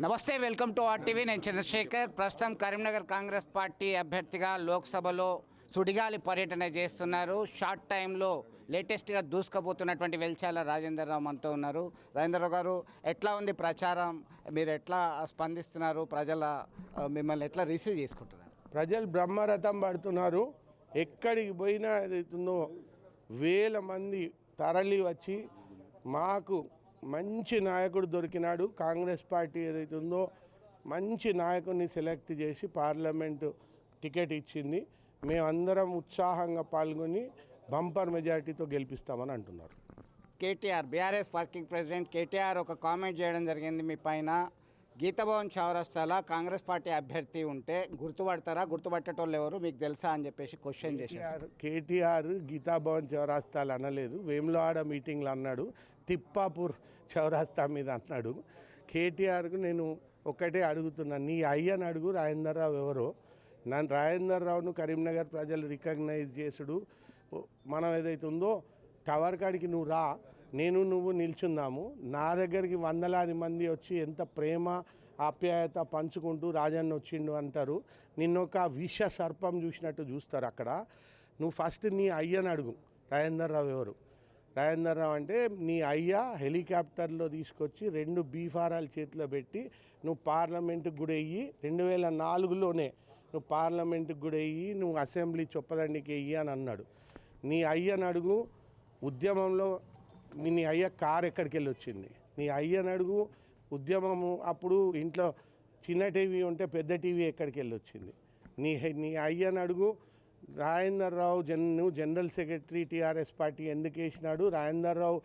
నమస్తే, welcome to RTV. నేను చంద్రశేఖర్. ప్రస్తుతం కరీంనగర్ కాంగ్రెస్ పార్టీ అభ్యర్థిగా లోక్సభలో సుడిగాలి పర్యటన చేస్తున్నారు. షార్ట్ టైంలో లేటెస్ట్గా దూసుకుపోతున్నటువంటి వెల్చాల రాజేందర్ రావు మనతో ఉన్నారు. రాజేందర్ రావు గారు, ఎట్లా ఉంది ప్రచారం? మీరు ఎట్లా స్పందిస్తున్నారు? మిమ్మల్ని ఎట్లా రిసీవ్ చేసుకుంటున్నారు? ప్రజలు బ్రహ్మరథం పడుతున్నారు. ఎక్కడికి పోయినా ఏదైతుందో వేల మంది తరలి వచ్చి మాకు మంచి నాయకుడు దొరికినాడు, కాంగ్రెస్ పార్టీ ఏదైతుందో మంచి నాయకుడిని సెలెక్ట్ చేసి పార్లమెంటు టికెట్ ఇచ్చింది, మేమందరం ఉత్సాహంగా పాల్గొని బంపర్ మెజారిటీతో గెలిపిస్తామని అంటున్నారు. KTR, BRS working president KTR ఒక కామెంట్ చేయడం జరిగింది మీ పైన. గీతాభవన్ చౌరస్తాలో కాంగ్రెస్ పార్టీ అభ్యర్థి ఉంటే గుర్తుపడతారా? గుర్తుపట్టేటోళ్ళు ఎవరు మీకు తెలుసా అని చెప్పేసి క్వశ్చన్ చేశారు. కేటీఆర్ గీతాభవన్ చౌరస్తాలు అనలేదు, వేములవాడ మీటింగ్లో అన్నాడు, తిప్పాపూర్ చౌరస్తా మీద అన్నాడు. కేటీఆర్కు నేను ఒక్కటే అడుగుతున్నా, నీ అయ్యని అడుగు రాజేందర్ రావు ఎవరో. నన్ను రాజేందర్ రావును కరీంనగర్ ప్రజలు రికగ్నైజ్ చేసుడు, మనం ఏదైతే ఉందో టవర్ కాడికి నువ్వు రా, నేను నువ్వు నిల్చుందాము, నా దగ్గరికి వందలాది మంది వచ్చి ఎంత ప్రేమ ఆప్యాయత పంచుకుంటూ రాజన్న వచ్చిండు అంటారు. నిన్నొక విష సర్పం చూసినట్టు చూస్తారు అక్కడ. నువ్వు ఫస్ట్ నీ అయ్యని అడుగు, రాజేందర్ రావు ఎవరు. రాజేందర్ రావు అంటే నీ అయ్య హెలికాప్టర్లో తీసుకొచ్చి 2 బీఫారాలు చేతిలో పెట్టి నువ్వు పార్లమెంటుకు కూడా వెయ్యి, 2004లోనే నువ్వు పార్లమెంటుకు కూడా వెయ్యి, నువ్వు అసెంబ్లీ చొప్పదండికి వెయ్యి అని అన్నాడు. నీ అయ్యని అడుగు. ఉద్యమంలో నీ అయ్య కారు ఎక్కడికి వెళ్ళి వచ్చింది? నీ అయ్యని అడుగు. ఉద్యమము అప్పుడు ఇంట్లో చిన్న టీవీ ఉంటే పెద్ద టీవీ ఎక్కడికి వెళ్ళి వచ్చింది? నీ అయ్యని అడుగు. రాజేందర్ రావు నువ్వు జనరల్ సెక్రటరీ టీఆర్ఎస్ పార్టీ ఎందుకు వేసినాడు? రాజేందర్ రావు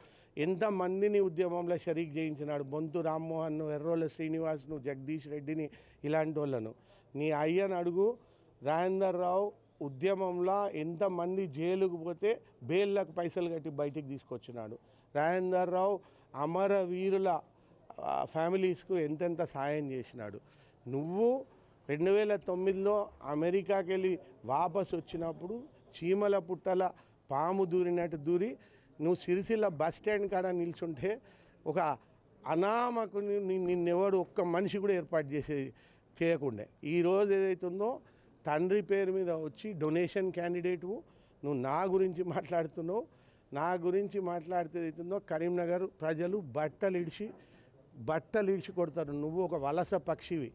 ఎంతమందిని ఉద్యమంలో షరీక్ చేయించినాడు? బొంతు రామ్మోహన్ను, ఎర్రోల శ్రీనివాస్ను, జగదీష్ రెడ్డిని, ఇలాంటి వాళ్ళను. నీ అయ్యని అడుగు. రాజేందర్ రావు ఉద్యమంలో ఎంతమంది జైలుకు పోతే బెయిల్లకు పైసలు కట్టి బయటికి తీసుకొచ్చినాడు? రాజేందర్ రావు అమరవీరుల ఫ్యామిలీస్కు ఎంతెంత సాయం చేసినాడు? నువ్వు 2009లో అమెరికాకి వెళ్ళి వాపసు వచ్చినప్పుడు చీమల పుట్టల పాము దూరినట్టు దూరి నువ్వు సిరిసిల్ల బస్ స్టాండ్ కాడ నిల్చుంటే ఒక అనామకుని నిన్నెవడు ఒక్క మనిషి కూడా ఏర్పాటు చేయకుండే. ఈరోజు ఏదైతుందో తండ్రి పేరు మీద వచ్చి డొనేషన్ క్యాండిడేటు నువ్వు నా గురించి మాట్లాడుతున్నావు. నా గురించి మాట్లాడితే ఏదైతుందో కరీంనగర్ ప్రజలు బట్టలు ఇడిచి కొడతారు. నువ్వు ఒక వలస పక్షివి.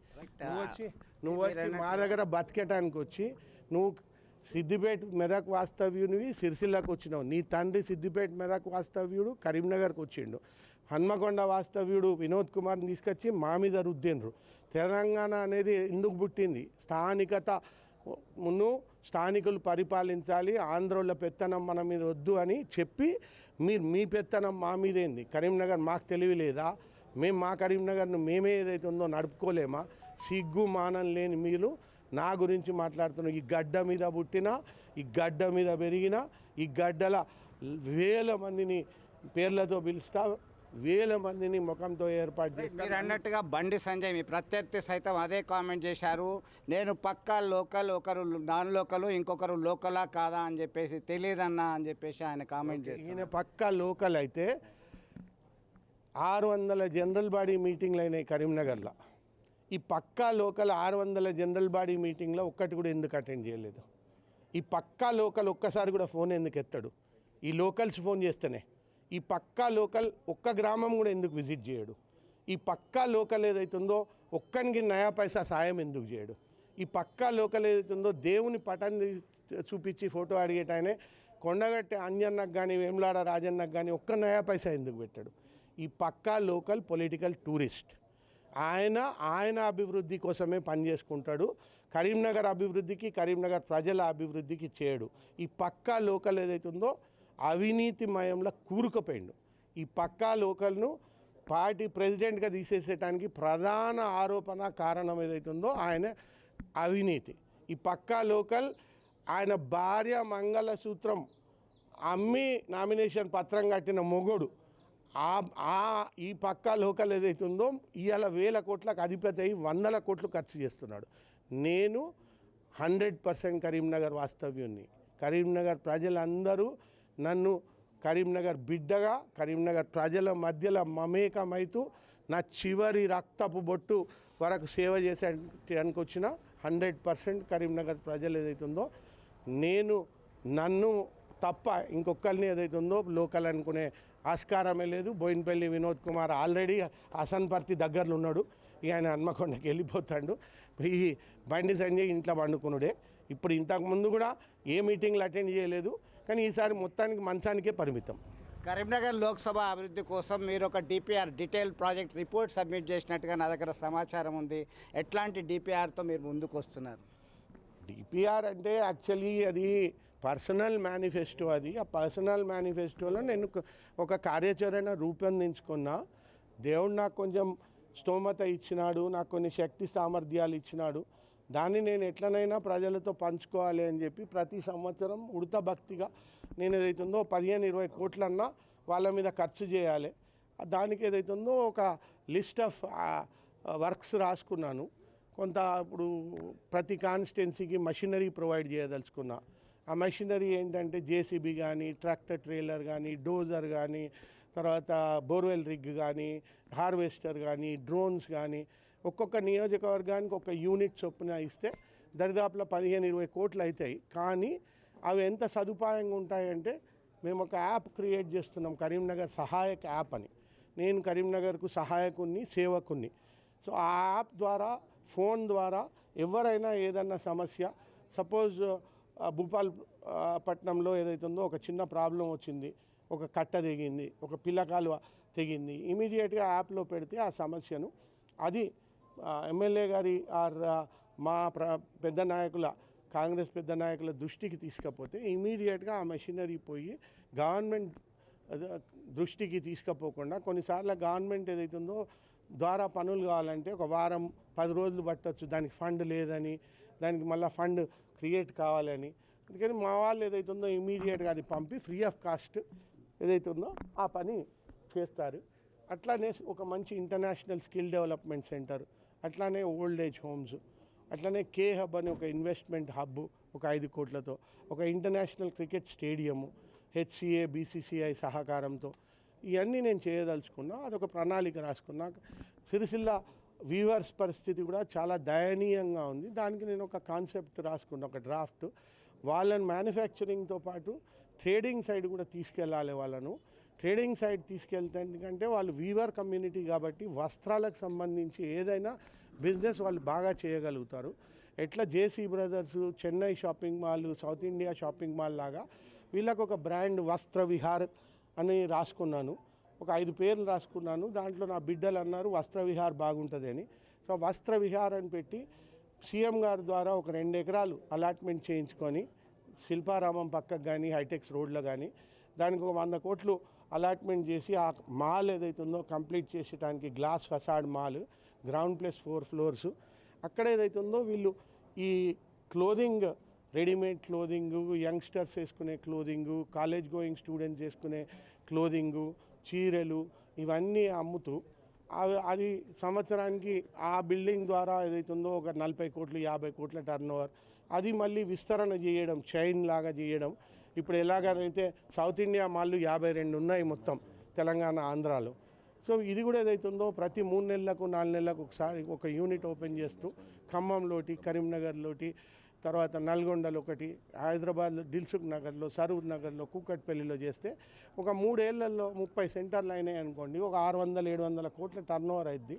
నువ్వు వచ్చి మా దగ్గర బతికేటానికి వచ్చి నువ్వు సిద్దిపేట మెదక్ వాస్తవ్యునివి సిరిసిల్లకు వచ్చినావు. నీ తండ్రి సిద్దిపేట మెదక్ వాస్తవ్యుడు కరీంనగర్కి వచ్చిండు. హన్మకొండ వాస్తవ్యుడు వినోద్ కుమార్ని తీసుకొచ్చి మా మీద రుద్దిండ్రు. తెలంగాణ అనేది ఎందుకు పుట్టింది? స్థానికులు పరిపాలించాలి, ఆంధ్రోళ్ళ పెత్తనం మన మీద వద్దు అని చెప్పి మీ పెత్తనం మా మీద ఏంది? కరీంనగర్ మాకు తెలివి లేదా? మేము మా కరీంనగర్ను మేమే ఏదైతే ఉందో నడుపుకోలేమా? సిగ్గు మానం లేని మీరు నా గురించి మాట్లాడుతున్నాం. ఈ గడ్డ మీద పుట్టిన, ఈ గడ్డ మీద పెరిగిన, ఈ గడ్డల వేల మందిని పేర్లతో పిలుస్తా, వేల మందిని ముఖంతో ఏర్పాటు చేస్తారు. మీరు అన్నట్టుగా బండి సంజయ్ మీ ప్రత్యర్థి సైతం అదే కామెంట్ చేశారు. నేను పక్కా లోకల్, ఒకరు నాన్ లోకల్, ఇంకొకరు లోకలా కాదా అని చెప్పేసి తెలియదన్నా అని చెప్పేసి ఆయన కామెంట్ చేశారు. ఈయన పక్కా లోకల్ అయితే 600 జనరల్ బాడీ మీటింగ్లు అయినాయి కరీంనగర్లో. ఈ పక్కా లోకల్ 600 జనరల్ బాడీ మీటింగ్లో ఒక్కటి కూడా ఎందుకు అటెండ్ చేయలేదు? ఈ పక్కా లోకల్ ఒక్కసారి కూడా ఫోన్ ఎందుకు ఎత్తాడు? ఈ లోకల్స్ ఫోన్ చేస్తేనే. ఈ పక్కా లోకల్ ఒక్క గ్రామం కూడా ఎందుకు విజిట్ చేయడు? ఈ పక్కా లోకల్ ఏదైతుందో ఒక్కనికి నయా పైసా సాయం ఎందుకు చేయడు? ఈ పక్కా లోకల్ ఏదైతుందో దేవుని పటం చూపించి ఫోటో అడిగేటాయనే కొండగట్టి అంజన్నకు కానీ వేములాడ రాజన్నకు కానీ ఒక్క నయా పైసా ఎందుకు పెట్టాడు? ఈ పక్కా లోకల్ పొలిటికల్ టూరిస్ట్. ఆయన అభివృద్ధి కోసమే పనిచేసుకుంటాడు. కరీంనగర్ అభివృద్ధికి, కరీంనగర్ ప్రజల అభివృద్ధికి చేయడు. ఈ పక్కా లోకల్ ఏదైతుందో అవినీతిమయంలో కూరుకుపోయిండు. ఈ పక్కా లోకల్ను పార్టీ ప్రెసిడెంట్గా తీసేసేటానికి ప్రధాన ఆరోపణ కారణం ఏదైతుందో ఆయన అవినీతి. ఈ పక్కా లోకల్ ఆయన భార్య మంగళసూత్రం అమ్మి నామినేషన్ పత్రం కట్టిన మొగుడు. ఈ పక్కా లోకల్ ఏదైతుందో ఇవాళ 1000 కోట్లకు అధిపతి అయి 100 కోట్లు ఖర్చు చేస్తున్నాడు. నేను 100% కరీంనగర్ వాస్తవ్యుని. కరీంనగర్ ప్రజలందరూ నన్ను కరీంనగర్ బిడ్డగా, కరీంనగర్ ప్రజల మధ్యలో మమేకమైతూ నా చివరి రక్తపు బొట్టు వరకు సేవ చేసేటానికి వచ్చిన 100% కరీంనగర్ ప్రజలు ఏదైతుందో నన్ను తప్ప ఇంకొకరిని ఏదైతుందో లోకల్ అనుకునే ఆస్కారమే లేదు. బోయినపల్లి వినోద్ కుమార్ ఆల్రెడీ అసన్పర్తి దగ్గరలో ఉన్నాడు. ఇక ఆయన హన్మకొండకి వెళ్ళిపోతాడు. ఈ బండి సంజయ్ ఇంట్లో పండుకున్నాడే. ఇప్పుడు ఇంతకుముందు కూడా ఏ మీటింగ్లు అటెండ్ చేయలేదు, కానీ ఈసారి మొత్తానికి మంచానికే పరిమితం. కరీంనగర్ లోక్సభ అభివృద్ధి కోసం మీరు ఒక DPR detail project report submit చేసినట్టుగా నా దగ్గర సమాచారం ఉంది. ఎట్లాంటి డిపిఆర్తో మీరు ముందుకు వస్తున్నారు? డిపిఆర్ అంటే యాక్చువల్లీ అది పర్సనల్ మేనిఫెస్టో. అది ఆ పర్సనల్ మేనిఫెస్టోలో నేను ఒక కార్యాచరణ రూపొందించుకున్నా. దేవుడు నాకు కొంచెం స్తోమత ఇచ్చినాడు, నాకు కొన్ని శక్తి సామర్థ్యాలు ఇచ్చినాడు. దాన్ని నేను ఎట్లనైనా ప్రజలతో పంచుకోవాలి అని చెప్పి ప్రతి సంవత్సరం ఉడత భక్తిగా నేను ఏదైతుందో 15-20 కోట్లన్నా వాళ్ళ మీద ఖర్చు చేయాలి. దానికి ఏదైతుందో ఒక లిస్ట్ ఆఫ్ వర్క్స్ రాసుకున్నాను. కొంత ఇప్పుడు ప్రతి కాన్స్టిట్యున్సీకి మషినరీ ప్రొవైడ్ చేయదలుచుకున్నా. ఆ మషినరీ ఏంటంటే జేసీబీ కానీ, ట్రాక్టర్ ట్రైలర్ కానీ, డోజర్ కానీ, తర్వాత బోర్వెల్ రిగ్ కానీ, హార్వెస్టర్ కానీ, డ్రోన్స్ కానీ, ఒక్కొక్క నియోజకవర్గానికి ఒక యూనిట్ చొప్పున ఇస్తే దరిదాపులో 15-20 కోట్లు అవుతాయి. కానీ అవి ఎంత సదుపాయంగా ఉంటాయంటే మేము ఒక యాప్ క్రియేట్ చేస్తున్నాం, కరీంనగర్ సహాయక యాప్ అని. నేను కరీంనగర్కు సహాయకుని, సేవకుని. సో ఆ యాప్ ద్వారా ఫోన్ ద్వారా ఎవరైనా ఏదన్నా సమస్య, సపోజ్ భూపాల్ పట్నంలో ఏదైతుందో ఒక చిన్న ప్రాబ్లం వచ్చింది, ఒక కట్ట తెగింది, ఒక పిల్లకాలువ తెగింది, ఇమీడియట్గా యాప్లో పెడితే ఆ సమస్యను అది ఎమ్మెల్యే గారి ఆర్ మా పెద్ద నాయకుల, కాంగ్రెస్ పెద్ద నాయకుల దృష్టికి తీసుకపోతే ఇమీడియట్గా ఆ మెషినరీ పోయి గవర్నమెంట్ దృష్టికి తీసుకుపోకుండా, కొన్నిసార్లు గవర్నమెంట్ ఏదైతుందో ద్వారా పనులు కావాలంటే ఒక వారం 10 రోజులు పట్టవచ్చు. దానికి ఫండ్ లేదని, దానికి మళ్ళీ ఫండ్ క్రియేట్ కావాలని. అందుకని మా వాళ్ళు ఏదైతుందో ఇమీడియట్గా అది పంపి ఫ్రీ ఆఫ్ కాస్ట్ ఏదైతుందో ఆ పని చేస్తారు. అట్లానే ఒక మంచి ఇంటర్నేషనల్ స్కిల్ డెవలప్మెంట్ సెంటర్, అట్లానే ఓల్డ్ ఏజ్ హోమ్స్, అట్లనే కే హబ్ అని ఒక ఇన్వెస్ట్మెంట్ హబ్ ఒక 5 కోట్లతో, ఒక international cricket stadium HCA BCCI సహకారంతో ఇవన్నీ నేను చేయదలుచుకున్నా. అదొక ప్రణాళిక రాసుకున్నా. సిరిసిల్ల వీవర్స్ పరిస్థితి కూడా చాలా దయనీయంగా ఉంది. దానికి నేను ఒక కాన్సెప్ట్ రాసుకున్నా, ఒక డ్రాఫ్ట్. వాళ్ళని మ్యానుఫ్యాక్చరింగ్తో పాటు ట్రేడింగ్ సైడ్ కూడా తీసుకెళ్ళాలి. వాళ్ళను ట్రేడింగ్ సైడ్ తీసుకెళ్తే ఎందుకంటే వాళ్ళు వీవర్ కమ్యూనిటీ కాబట్టి వస్త్రాలకు సంబంధించి ఏదైనా బిజినెస్ వాళ్ళు బాగా చేయగలుగుతారు. ఎట్లా JC brothers, Chennai shopping mall, south India shopping mall లాగా వీళ్ళకు ఒక బ్రాండ్ వస్త్ర విహార్ అని రాసుకున్నాను. ఒక 5 పేర్లు రాసుకున్నాను. దాంట్లో నా బిడ్డలు అన్నారు వస్త్ర విహార్ బాగుంటుంది అని. సో వస్త్ర విహార్ అని పెట్టి సీఎం గారి ద్వారా ఒక 2 ఎకరాలు అలాట్మెంట్ చేయించుకొని శిల్పారామం పక్కకు కానీ, హైటెక్స్ రోడ్లో కానీ దానికి ఒక 100 కోట్లు అలాట్మెంట్ చేసి ఆ మాల్ ఏదైతుందో కంప్లీట్ చేసేటానికి glass facade mall, ground plus 4 floors. అక్కడ ఏదైతుందో వీళ్ళు ఈ క్లోదింగ్, రెడీమేడ్ క్లోదింగు, యంగ్స్టర్స్ వేసుకునే క్లోదింగు, కాలేజ్ గోయింగ్ స్టూడెంట్స్ వేసుకునే క్లోదింగు, చీరలు ఇవన్నీ అమ్ముతూ అది సంవత్సరానికి ఆ బిల్డింగ్ ద్వారా ఏదైతుందో ఒక 40 కోట్లు 50 కోట్ల టర్నోవర్. అది మళ్ళీ విస్తరణ చేయడం, చైన్ లాగా చేయడం. ఇప్పుడు ఎలాగైతే సౌత్ ఇండియా మాల్లు 52 ఉన్నాయి మొత్తం తెలంగాణ, ఆంధ్రాలో. సో ఇది కూడా ఏదైతుందో ప్రతి 3 నెలలకు 4 నెలలకు ఒకసారి ఒక యూనిట్ ఓపెన్ చేస్తూ ఖమ్మంలోటి, కరీంనగర్లోటి, తర్వాత నల్గొండలో ఒకటి, హైదరాబాద్లో దిల్సుఖ్ నగర్లో, సరూర్ నగర్లో, కూకట్పల్లిలో చేస్తే ఒక 3 ఏళ్లలో 30 సెంటర్లు అయినాయి అనుకోండి, ఒక 600-700 కోట్ల టర్నోవర్ అయింది.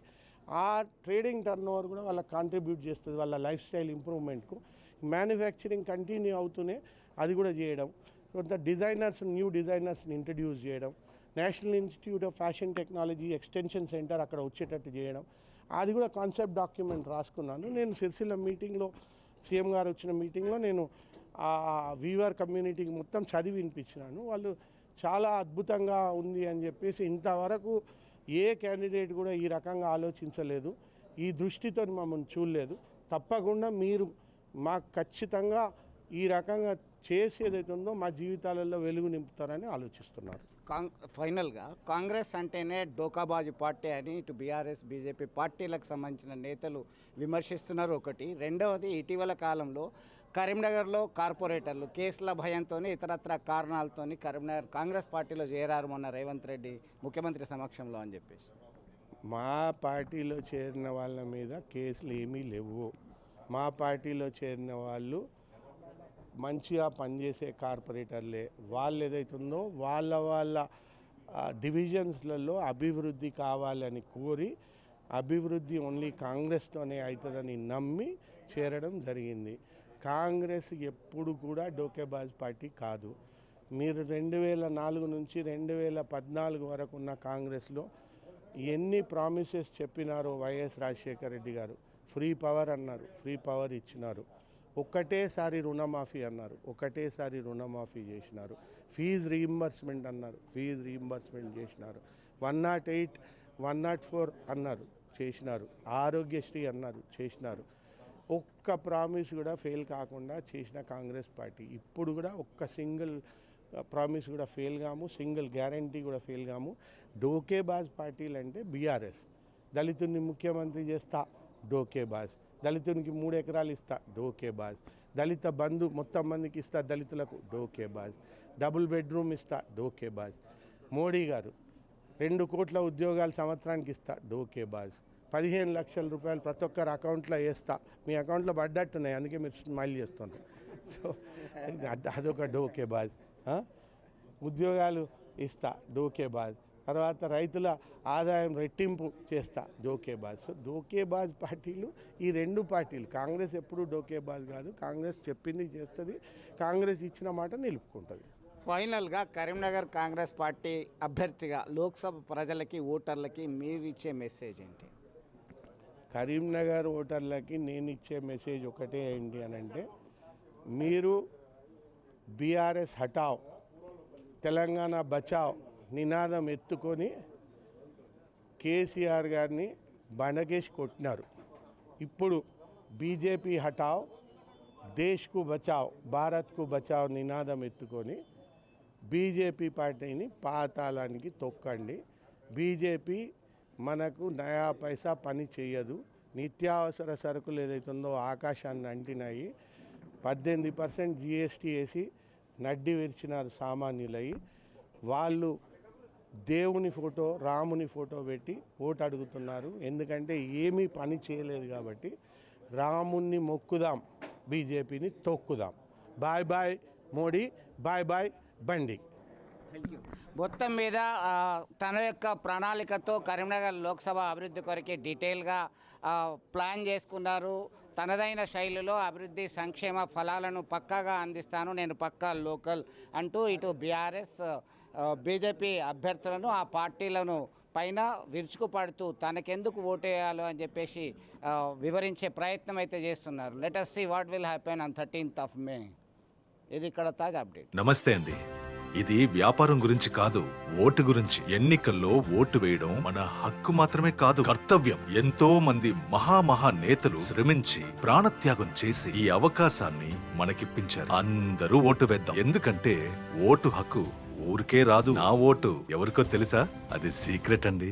ఆ ట్రేడింగ్ టర్నోవర్ కూడా వాళ్ళకి కాంట్రిబ్యూట్ చేస్తుంది వాళ్ళ లైఫ్ స్టైల్ ఇంప్రూవ్మెంట్కు. మ్యానుఫ్యాక్చరింగ్ కంటిన్యూ అవుతూనే అది కూడా చేయడం. కొంత డిజైనర్స్, న్యూ డిజైనర్స్ని ఇంట్రడ్యూస్ చేయడం, national institute of fashion technology extension centre అక్కడ వచ్చేటట్టు చేయడం. అది కూడా కాన్సెప్ట్ డాక్యుమెంట్ రాసుకున్నాను. నేను సిరిసిల్ల మీటింగ్లో, సీఎం గారు వచ్చిన మీటింగ్లో నేను ఆ వీవర్ కమ్యూనిటీకి మొత్తం చదివి వినిపించినాను. వాళ్ళు చాలా అద్భుతంగా ఉంది అని చెప్పేసి ఇంతవరకు ఏ క్యాండిడేట్ కూడా ఈ రకంగా ఆలోచించలేదు, ఈ దృష్టితో మమ్మల్ని చూడలేదు. తప్పకుండా మీరు మాకు ఖచ్చితంగా ఈ రకంగా చేసి ఏదైతే ఉందో మా జీవితాలలో వెలుగు నింపుతారని ఆలోచిస్తున్నారు. ఫైనల్గా కాంగ్రెస్ అంటేనే డోకాబాజీ పార్టీ అని ఇటు బీఆర్ఎస్, బీజేపీ పార్టీలకు సంబంధించిన నేతలు విమర్శిస్తున్నారు. ఒకటి. రెండవది, ఇటీవల కాలంలో కరీంనగర్లో కార్పొరేటర్లు కేసుల భయంతో, ఇతరత్ర కారణాలతో కరీంనగర్ కాంగ్రెస్ పార్టీలో చేరారు మొన్న రేవంత్ రెడ్డి ముఖ్యమంత్రి సమక్షంలో అని చెప్పేసి. మా పార్టీలో చేరిన వాళ్ళ మీద కేసులు ఏమీ లేవు. మా పార్టీలో చేరిన వాళ్ళు మంచిగా పనిచేసే కార్పొరేటర్లే. వాళ్ళు ఏదైతుందో వాళ్ళ డివిజన్స్లలో అభివృద్ధి కావాలని కోరి, అభివృద్ధి ఓన్లీ కాంగ్రెస్తోనే అవుతుందని నమ్మి చేరడం జరిగింది. కాంగ్రెస్ ఎప్పుడు కూడా డోకేబాజ్ పార్టీ కాదు. మీరు 2004 నుంచి 2014 వరకు ఉన్న కాంగ్రెస్లో ఎన్ని ప్రామిసెస్ చెప్పినారో వైఎస్ రాజశేఖర రెడ్డి గారు. ఫ్రీ పవర్ అన్నారు, ఫ్రీ పవర్ ఇచ్చినారు. ఒకటేసారి రుణమాఫీ అన్నారు, ఒకటేసారి రుణమాఫీ చేసినారు. ఫీజు రీయింబర్స్మెంట్ అన్నారు, ఫీజు రీయింబర్స్మెంట్ చేసినారు. 108, 104 అన్నారు, చేసినారు. ఆరోగ్యశ్రీ అన్నారు, చేసినారు. ఒక్క ప్రామిస్ కూడా ఫెయిల్ కాకుండా చేసిన కాంగ్రెస్ పార్టీ. ఇప్పుడు కూడా ఒక్క సింగిల్ ప్రామిస్ కూడా ఫెయిల్ కాము, సింగిల్ గ్యారంటీ కూడా ఫెయిల్ కాము. డోకేబాజ్ పార్టీలు అంటే బీఆర్ఎస్. దళితుడిని ముఖ్యమంత్రి చేస్తా, డోకేబాజ్. దళితునికి 3 ఎకరాలు ఇస్తా, డోకేబాజ్. దళిత బంధు మొత్తం మందికి ఇస్తా, దళితులకు, డోకేబాజ్. డబుల్ బెడ్రూమ్ ఇస్తా, డోకేబాజ్. మోడీ గారు 2 కోట్ల ఉద్యోగాలు సంవత్సరానికి ఇస్తా, డోకేబాజ్. 15 లక్షల రూపాయలు ప్రతి ఒక్కరు అకౌంట్లో వేస్తా. మీ అకౌంట్లో పడ్డట్టున్నాయి, అందుకే మీరు స్మైల్ చేస్తున్నారు. సో అదొక డోకేబాజ్. ఉద్యోగాలు ఇస్తా, డోకేబాజ్. తర్వాత రైతుల ఆదాయం రెట్టింపు చేస్తా, డోకేబాజ్. సో డోకేబాజ్ పార్టీలు ఈ 2 పార్టీలు. కాంగ్రెస్ ఎప్పుడు డోకేబాజ్ కాదు. కాంగ్రెస్ చెప్పింది చేస్తుంది, కాంగ్రెస్ ఇచ్చిన మాట నిలుపుకుంటుంది. ఫైనల్గా కరీంనగర్ కాంగ్రెస్ పార్టీ అభ్యర్థిగా లోక్సభ ప్రజలకి, ఓటర్లకి మీరు ఇచ్చే మెసేజ్ ఏంటి? కరీంనగర్ ఓటర్లకి నేను ఇచ్చే మెసేజ్ ఒకటే ఏంటి అని అంటే, మీరు బీఆర్ఎస్ హటావ్, తెలంగాణ బచావ్ నినాదం ఎత్తుకొని కేసీఆర్ గారిని బండకేసి కొట్టినారు. ఇప్పుడు బీజేపీ హటావ్, దేశ్కు బచావ్, భారత్కు బచావ్ నినాదం ఎత్తుకొని బీజేపీ పార్టీని పాతాళానికి తొక్కండి. బీజేపీ మనకు నయా పైసా పని చేయదు. నిత్యావసర సరుకులు ఏదైతుందో ఆకాశాన్ని అంటినాయి. 18% జిఎస్టీ వేసి నడ్డి విరిచినారు సామాన్యులై. వాళ్ళు దేవుని ఫోటో, రాముని ఫోటో పెట్టి ఓటు అడుగుతున్నారు. ఎందుకంటే ఏమీ పని చేయలేదు కాబట్టి. రాముణ్ణి మొక్కుదాం, బీజేపీని తొక్కుదాం. Bye bye Modi, bye bye Bandi. మొత్తం మీద తన యొక్క ప్రణాళికతో కరీంనగర్ లోక్సభ అభివృద్ధి కొరకే డీటెయిల్గా ప్లాన్ చేసుకున్నారు. తనదైన శైలిలో అభివృద్ధి సంక్షేమ ఫలాలను పక్కాగా అందిస్తాను, నేను పక్కా లోకల్ అంటూ ఇటు బీఆర్ఎస్, బీజేపీ అభ్యర్థులను, ఆ పార్టీలను పైన విరుచుకుపడుతూ తనకెందుకు ఓటేయాలో అని చెప్పేసి వివరించే ప్రయత్నం అయితే చేస్తున్నారు. Let us see what will happen on 13th of May. ఇది ఇక్కడ తాజా అప్డేట్. నమస్తే అండి. ఇది వ్యాపారం గురించి కాదు, ఓటు గురించి. ఎన్నికల్లో ఓటు వేయడం మన హక్కు మాత్రమే కాదు, కర్తవ్యం. ఎంతో మంది మహా నేతలు శ్రమించి ప్రాణత్యాగం చేసి ఈ అవకాశాన్ని మనకిప్పించారు. అందరూ ఓటు వేద్దాం. ఎందుకంటే ఓటు హక్కు ఊరికే రాదు. నా ఓటు ఎవరికో తెలుసా? అది సీక్రెట్ అండి.